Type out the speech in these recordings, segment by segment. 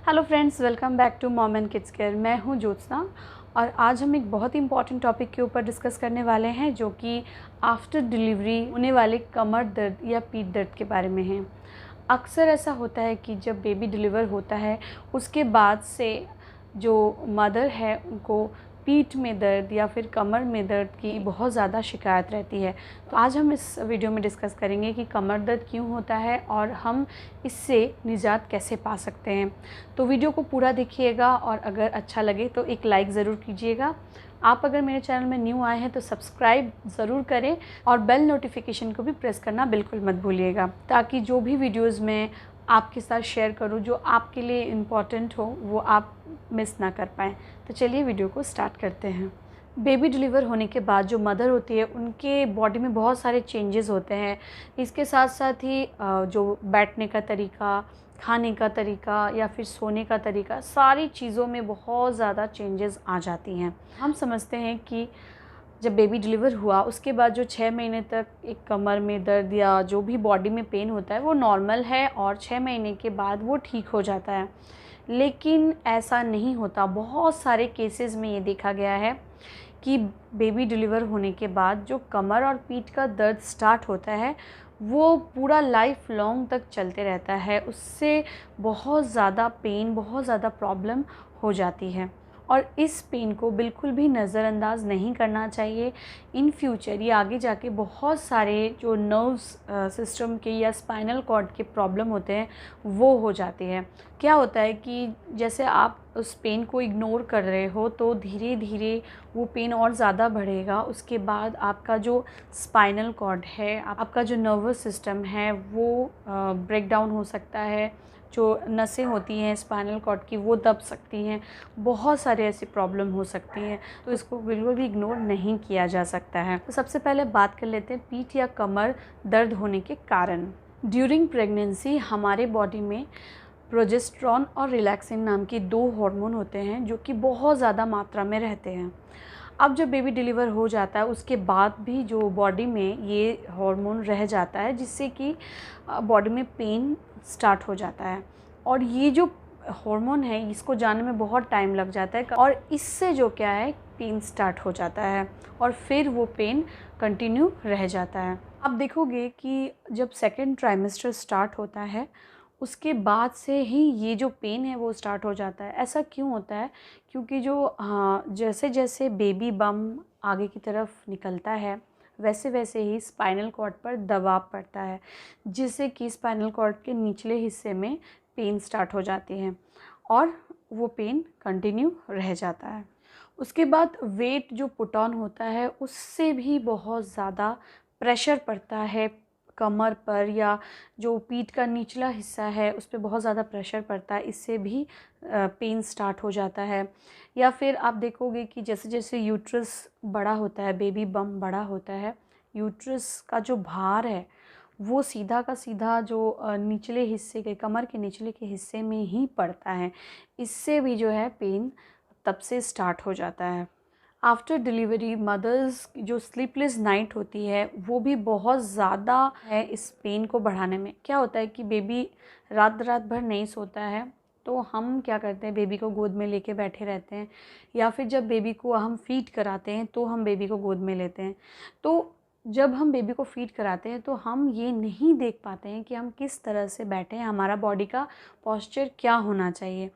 Hello friends, welcome back to mom and kids care. मैं हूं ज्योत्सना और आज हम एक बहुत ही इंपॉर्टेंट टॉपिक के ऊपर डिस्कस करने वाले हैं जो कि आफ्टर डिलीवरी होने वाले कमर दर्द या पीठ दर्द के बारे में है। अक्सर ऐसा होता है कि जब बेबी डिलीवर होता है उसके बाद से जो मदर है उनको पीठ में दर्द या फिर कमर में दर्द की बहुत ज़्यादा शिकायत रहती है। तो आज हम इस वीडियो में डिस्कस करेंगे कि कमर दर्द क्यों होता है और हम इससे निजात कैसे पा सकते हैं। तो वीडियो को पूरा देखिएगा और अगर अच्छा लगे तो एक लाइक ज़रूर कीजिएगा। आप अगर मेरे चैनल में न्यू आए हैं तो सब्सक्राइब ज़रूर करें और बेल नोटिफिकेशन को भी प्रेस करना बिल्कुल मत भूलिएगा, ताकि जो भी वीडियोज़ मैं आपके साथ शेयर करूं जो आपके लिए इम्पॉर्टेंट हो वो आप मिस ना कर पाएँ। तो चलिए वीडियो को स्टार्ट करते हैं। बेबी डिलीवर होने के बाद जो मदर होती है उनके बॉडी में बहुत सारे चेंजेस होते हैं। इसके साथ साथ ही जो बैठने का तरीका, खाने का तरीका या फिर सोने का तरीका, सारी चीज़ों में बहुत ज़्यादा चेंजेस आ जाती हैं। हम समझते हैं कि जब बेबी डिलीवर हुआ उसके बाद जो 6 महीने तक एक कमर में दर्द या जो भी बॉडी में पेन होता है वो नॉर्मल है और 6 महीने के बाद वो ठीक हो जाता है। लेकिन ऐसा नहीं होता। बहुत सारे केसेस में ये देखा गया है कि बेबी डिलीवर होने के बाद जो कमर और पीठ का दर्द स्टार्ट होता है वो पूरा लाइफ लॉन्ग तक चलते रहता है। उससे बहुत ज़्यादा पेन, बहुत ज़्यादा प्रॉब्लम हो जाती है और इस पेन को बिल्कुल भी नज़रअंदाज नहीं करना चाहिए। इन फ्यूचर ये आगे जाके बहुत सारे जो नर्व्स सिस्टम के या स्पाइनल कॉर्ड के प्रॉब्लम होते हैं वो हो जाते हैं। क्या होता है कि जैसे आप उस पेन को इग्नोर कर रहे हो तो धीरे धीरे वो पेन और ज़्यादा बढ़ेगा। उसके बाद आपका जो स्पाइनल कॉर्ड है, आपका जो नर्वस सिस्टम है वो ब्रेक डाउन हो सकता है। जो नसें होती हैं स्पाइनल कॉर्ड की वो दब सकती हैं। बहुत सारे ऐसी प्रॉब्लम हो सकती हैं, तो इसको बिल्कुल भी इग्नोर नहीं किया जा सकता है। तो सबसे पहले बात कर लेते हैं पीठ या कमर दर्द होने के कारण। ड्यूरिंग प्रेगनेंसी हमारे बॉडी में प्रोजेस्टेरॉन और रिलैक्सिन नाम के 2 हार्मोन होते हैं जो कि बहुत ज़्यादा मात्रा में रहते हैं। अब जब बेबी डिलीवर हो जाता है उसके बाद भी जो बॉडी में ये हार्मोन रह जाता है जिससे कि बॉडी में पेन स्टार्ट हो जाता है और ये जो हार्मोन है इसको जाने में बहुत टाइम लग जाता है और इससे जो क्या है पेन स्टार्ट हो जाता है और फिर वो पेन कंटिन्यू रह जाता है। आप देखोगे कि जब सेकेंड ट्राइमेस्टर स्टार्ट होता है उसके बाद से ही ये जो पेन है वो स्टार्ट हो जाता है। ऐसा क्यों होता है? क्योंकि जो जैसे जैसे बेबी बम आगे की तरफ निकलता है वैसे वैसे ही स्पाइनल कॉर्ड पर दबाव पड़ता है जिससे कि स्पाइनल कॉर्ड के निचले हिस्से में पेन स्टार्ट हो जाती है और वो पेन कंटिन्यू रह जाता है। उसके बाद वेट जो पुट ऑन होता है उससे भी बहुत ज़्यादा प्रेशर पड़ता है कमर पर, या जो पीठ का निचला हिस्सा है उस पर बहुत ज़्यादा प्रेशर पड़ता है, इससे भी पेन स्टार्ट हो जाता है। या फिर आप देखोगे कि जैसे जैसे यूट्रस बड़ा होता है, बेबी बम बड़ा होता है, यूट्रस का जो भार है वो सीधा का सीधा जो निचले हिस्से के, कमर के निचले के हिस्से में ही पड़ता है। इससे भी जो है पेन तब से स्टार्ट हो जाता है। आफ्टर डिलीवरी मदर्स जो स्लीपलेस नाइट होती है वो भी बहुत ज़्यादा है इस पेन को बढ़ाने में। क्या होता है कि बेबी रात रात भर नहीं सोता है तो हम क्या करते हैं, बेबी को गोद में लेके बैठे रहते हैं या फिर जब बेबी को हम फीड कराते हैं तो हम बेबी को गोद में लेते हैं। तो जब हम बेबी को फीड कराते हैं तो हम ये नहीं देख पाते हैं कि हम किस तरह से बैठे हैं, हमारा बॉडी का पोस्चर क्या होना चाहिए।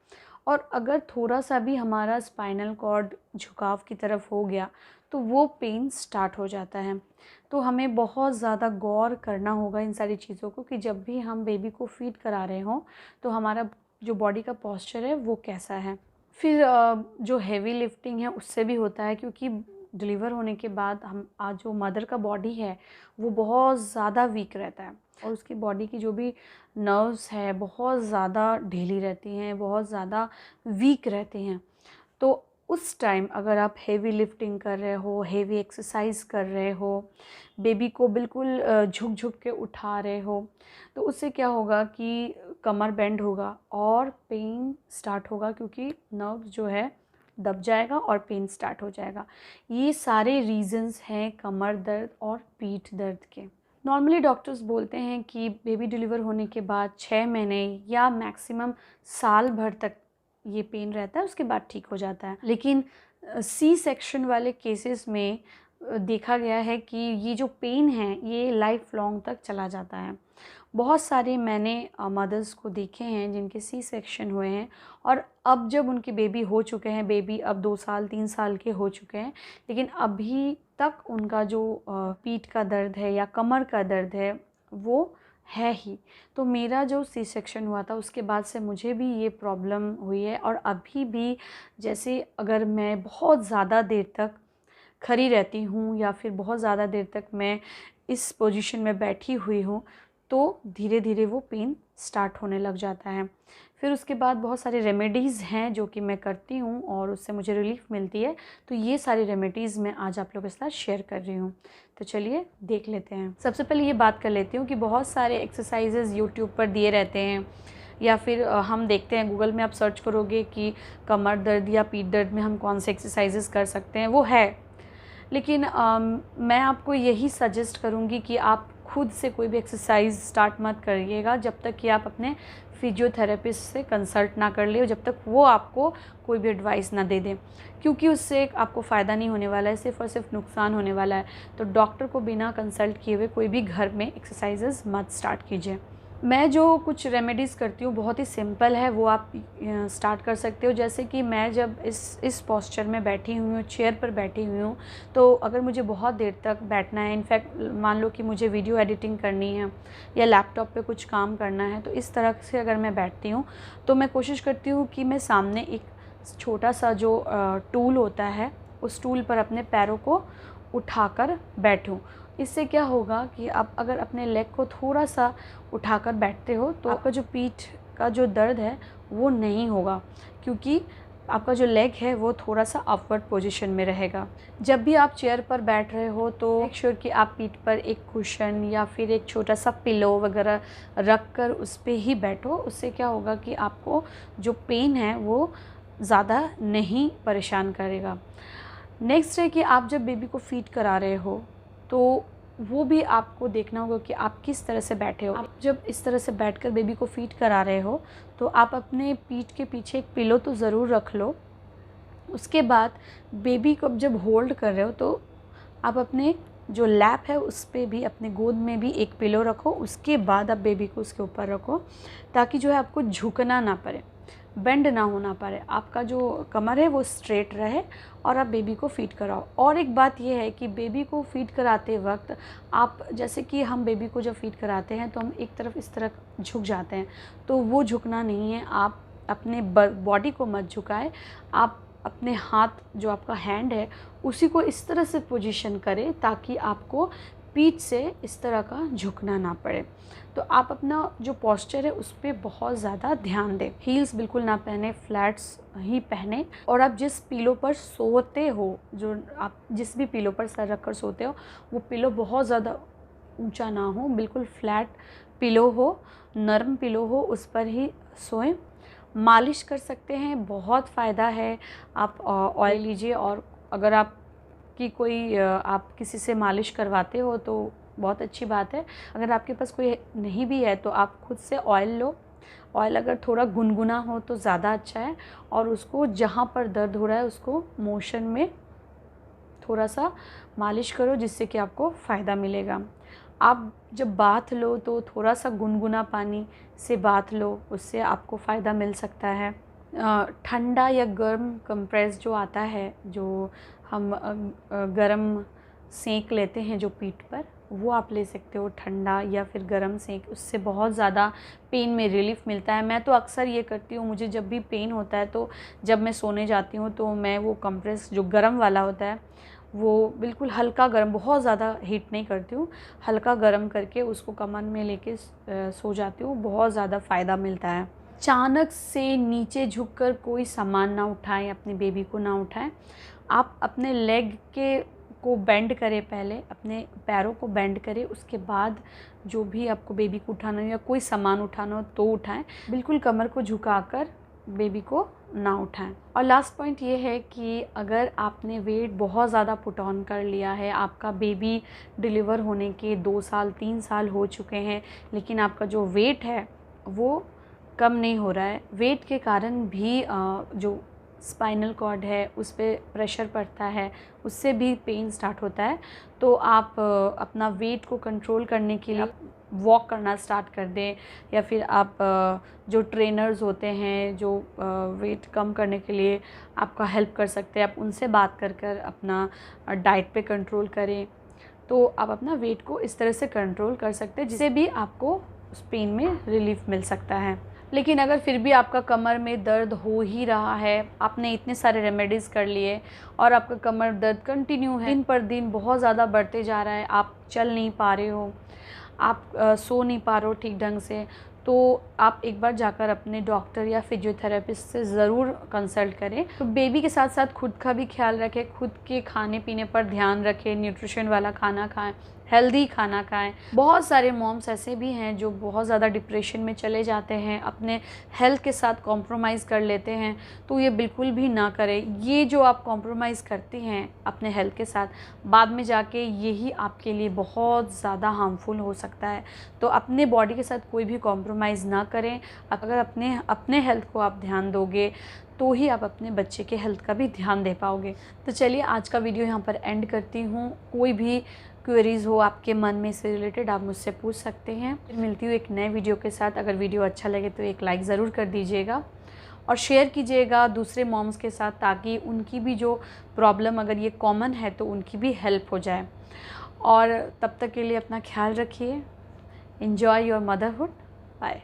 और अगर थोड़ा सा भी हमारा स्पाइनल कॉर्ड झुकाव की तरफ हो गया तो वो पेन स्टार्ट हो जाता है। तो हमें बहुत ज़्यादा गौर करना होगा इन सारी चीज़ों को कि जब भी हम बेबी को फीड करा रहे हों तो हमारा जो बॉडी का पोस्चर है वो कैसा है। फिर जो हेवी लिफ्टिंग है उससे भी होता है, क्योंकि डिलीवर होने के बाद हम आज जो मदर का बॉडी है वो बहुत ज़्यादा वीक रहता है और उसकी बॉडी की जो भी नर्व्स है बहुत ज़्यादा ढीली रहती हैं, बहुत ज़्यादा वीक रहती हैं। तो उस टाइम अगर आप हेवी लिफ्टिंग कर रहे हो, हेवी एक्सरसाइज कर रहे हो, बेबी को बिल्कुल झुक झुक के उठा रहे हो, तो उससे क्या होगा कि कमर बेंड होगा और पेन स्टार्ट होगा, क्योंकि नर्व जो है दब जाएगा और पेन स्टार्ट हो जाएगा। ये सारे रीज़न्स हैं कमर दर्द और पीठ दर्द के। नॉर्मली डॉक्टर्स बोलते हैं कि बेबी डिलीवर होने के बाद 6 महीने या मैक्सिमम साल भर तक ये पेन रहता है, उसके बाद ठीक हो जाता है। लेकिन सी सेक्शन वाले केसेस में देखा गया है कि ये जो पेन है ये लाइफ लॉन्ग तक चला जाता है। बहुत सारे मैंने मदर्स को देखे हैं जिनके सी सेक्शन हुए हैं और अब जब उनके बेबी हो चुके हैं, बेबी अब 2 साल 3 साल के हो चुके हैं, लेकिन अभी तक उनका जो पीठ का दर्द है या कमर का दर्द है वो है ही। तो मेरा जो सी सेक्शन हुआ था उसके बाद से मुझे भी ये प्रॉब्लम हुई है और अभी भी जैसे अगर मैं बहुत ज़्यादा देर तक खड़ी रहती हूँ या फिर बहुत ज़्यादा देर तक मैं इस पोजीशन में बैठी हुई हूँ तो धीरे धीरे वो पेन स्टार्ट होने लग जाता है। फिर उसके बाद बहुत सारे रेमेडीज़ हैं जो कि मैं करती हूँ और उससे मुझे रिलीफ मिलती है। तो ये सारी रेमेडीज़ मैं आज आप लोगों के साथ शेयर कर रही हूँ। तो चलिए देख लेते हैं। सबसे पहले ये बात कर लेती हूँ कि बहुत सारे एक्सरसाइजेज़ यूट्यूब पर दिए रहते हैं या फिर हम देखते हैं गूगल में आप सर्च करोगे कि कमर दर्द या पीठ दर्द में हम कौन से एक्सरसाइजेस कर सकते हैं, वो है। लेकिन मैं आपको यही सजेस्ट करूँगी कि आप खुद से कोई भी एक्सरसाइज स्टार्ट मत करिएगा जब तक कि आप अपने फिजियोथेरेपिस्ट से कंसल्ट ना कर ले, जब तक वो आपको कोई भी एडवाइस ना दे दें, क्योंकि उससे आपको फ़ायदा नहीं होने वाला है, सिर्फ़ और सिर्फ नुकसान होने वाला है। तो डॉक्टर को बिना कंसल्ट किए हुए कोई भी घर में एक्सरसाइजेस मत स्टार्ट कीजिए। मैं जो कुछ रेमेडीज़ करती हूँ बहुत ही सिंपल है, वो आप स्टार्ट कर सकते हो। जैसे कि मैं जब इस पोस्चर में बैठी हुई हूँ, चेयर पर बैठी हुई हूँ, तो अगर मुझे बहुत देर तक बैठना है, इनफैक्ट मान लो कि मुझे वीडियो एडिटिंग करनी है या लैपटॉप पे कुछ काम करना है, तो इस तरह से अगर मैं बैठती हूँ तो मैं कोशिश करती हूँ कि मैं सामने एक छोटा सा जो टूल होता है उस टूल पर अपने पैरों को उठाकर बैठूं। इससे क्या होगा कि आप अगर अपने लेग को थोड़ा सा उठाकर बैठते हो तो आपका जो पीठ का जो दर्द है वो नहीं होगा, क्योंकि आपका जो लेग है वो थोड़ा सा अपवर्ड पोजीशन में रहेगा। जब भी आप चेयर पर बैठ रहे हो तो मेक श्योर कि आप पीठ पर एक कुशन या फिर एक छोटा सा पिलो वगैरह रख कर उस पर ही बैठो। उससे क्या होगा कि आपको जो पेन है वो ज़्यादा नहीं परेशान करेगा। नेक्स्ट है कि आप जब बेबी को फीड करा रहे हो तो वो भी आपको देखना होगा कि आप किस तरह से बैठे हो। आप जब इस तरह से बैठकर बेबी को फीड करा रहे हो तो आप अपने पीठ के पीछे एक पिलो तो ज़रूर रख लो। उसके बाद बेबी को जब होल्ड कर रहे हो तो आप अपने जो लैप है उस पर भी, अपने गोद में भी एक पिलो रखो। उसके बाद आप बेबी को उसके ऊपर रखो ताकि जो है आपको झुकना ना पड़े, बेंड ना होना पड़े, आपका जो कमर है वो स्ट्रेट रहे और आप बेबी को फीड कराओ। और एक बात ये है कि बेबी को फीड कराते वक्त आप, जैसे कि हम बेबी को जब फीड कराते हैं तो हम एक तरफ इस तरह झुक जाते हैं, तो वो झुकना नहीं है। आप अपने बॉडी को मत झुकाए, आप अपने हाथ, जो आपका हैंड है उसी को इस तरह से पोजीशन करें ताकि आपको पीठ से इस तरह का झुकना ना पड़े। तो आप अपना जो पोस्चर है उस पर बहुत ज़्यादा ध्यान दें। हील्स बिल्कुल ना पहने, फ्लैट्स ही पहने। और आप जिस पिलो पर सोते हो, जो आप जिस भी पिलो पर सर रखकर सोते हो, वो पिलो बहुत ज़्यादा ऊंचा ना हो, बिल्कुल फ्लैट पिलो हो, नरम पिलो हो, उस पर ही सोएं। मालिश कर सकते हैं, बहुत फ़ायदा है। आप ऑयल लीजिए, और अगर आप कि कोई आप किसी से मालिश करवाते हो तो बहुत अच्छी बात है। अगर आपके पास कोई नहीं भी है तो आप खुद से ऑयल लो। ऑयल अगर थोड़ा गुनगुना हो तो ज़्यादा अच्छा है, और उसको जहाँ पर दर्द हो रहा है उसको मोशन में थोड़ा सा मालिश करो, जिससे कि आपको फ़ायदा मिलेगा। आप जब बाथ लो तो थोड़ा सा गुनगुना पानी से बाथ लो, उससे आपको फ़ायदा मिल सकता है। ठंडा या गर्म कंप्रेस जो आता है, जो हम गरम सेंक लेते हैं जो पीठ पर, वो आप ले सकते हो, ठंडा या फिर गरम सेंक। उससे बहुत ज़्यादा पेन में रिलीफ़ मिलता है। मैं तो अक्सर ये करती हूँ, मुझे जब भी पेन होता है तो जब मैं सोने जाती हूँ तो मैं वो कंप्रेस जो गरम वाला होता है वो बिल्कुल हल्का गर्म, बहुत ज़्यादा हीट नहीं करती हूँ, हल्का गर्म करके उसको कमर में लेके सो जाती हूँ। बहुत ज़्यादा फ़ायदा मिलता है। अचानक से नीचे झुककर कोई सामान ना उठाएं, अपने बेबी को ना उठाएं। आप अपने लेग को बेंड करें, पहले अपने पैरों को बेंड करें, उसके बाद जो भी आपको बेबी को उठाना हो या कोई सामान उठाना हो तो उठाएं। बिल्कुल कमर को झुकाकर बेबी को ना उठाएं। और लास्ट पॉइंट ये है कि अगर आपने वेट बहुत ज़्यादा पुट ऑन कर लिया है, आपका बेबी डिलीवर होने के 2 साल 3 साल हो चुके हैं, लेकिन आपका जो वेट है वो कम नहीं हो रहा है, वेट के कारण भी जो स्पाइनल कॉर्ड है उस पर प्रेशर पड़ता है, उससे भी पेन स्टार्ट होता है, तो आप अपना वेट को कंट्रोल करने के लिए वॉक करना स्टार्ट कर दें, या फिर आप जो ट्रेनर्स होते हैं जो वेट कम करने के लिए आपका हेल्प कर सकते हैं, आप उनसे बात कर अपना डाइट पे कंट्रोल करें, तो आप अपना वेट को इस तरह से कंट्रोल कर सकते हैं जिससे भी आपको उस पेन में रिलीफ मिल सकता है। लेकिन अगर फिर भी आपका कमर में दर्द हो ही रहा है, आपने इतने सारे रेमेडीज़ कर लिए और आपका कमर दर्द कंटिन्यू है, दिन पर दिन बहुत ज़्यादा बढ़ते जा रहा है, आप चल नहीं पा रहे हो, आप सो नहीं पा रहे हो ठीक ढंग से, तो आप एक बार जाकर अपने डॉक्टर या फिजियोथेरेपिस्ट से ज़रूर कंसल्ट करें। तो बेबी के साथ साथ खुद का भी ख्याल रखें, खुद के खाने पीने पर ध्यान रखें, न्यूट्रिशन वाला खाना खाएं, हेल्दी खाना खाएं। बहुत सारे मॉम्स ऐसे भी हैं जो बहुत ज़्यादा डिप्रेशन में चले जाते हैं, अपने हेल्थ के साथ कॉम्प्रोमाइज़ कर लेते हैं, तो ये बिल्कुल भी ना करें। ये जो आप कॉम्प्रोमाइज़ करते हैं अपने हेल्थ के साथ, बाद में जाके यही आपके लिए बहुत ज़्यादा हार्मफुल हो सकता है। तो अपने बॉडी के साथ कोई भी कॉम्प्रोमाइज़ ना करें। अगर अपने हेल्थ को आप ध्यान दोगे तो ही आप अपने बच्चे के हेल्थ का भी ध्यान दे पाओगे। तो चलिए आज का वीडियो यहाँ पर एंड करती हूँ। कोई भी क्वेरीज़ हो आपके मन में इससे रिलेटेड आप मुझसे पूछ सकते हैं। फिर मिलती हूँ एक नए वीडियो के साथ। अगर वीडियो अच्छा लगे तो एक लाइक ज़रूर कर दीजिएगा और शेयर कीजिएगा दूसरे मॉम्स के साथ, ताकि उनकी भी जो प्रॉब्लम अगर ये कॉमन है तो उनकी भी हेल्प हो जाए। और तब तक के लिए अपना ख्याल रखिए। Enjoy your motherhood. बाय।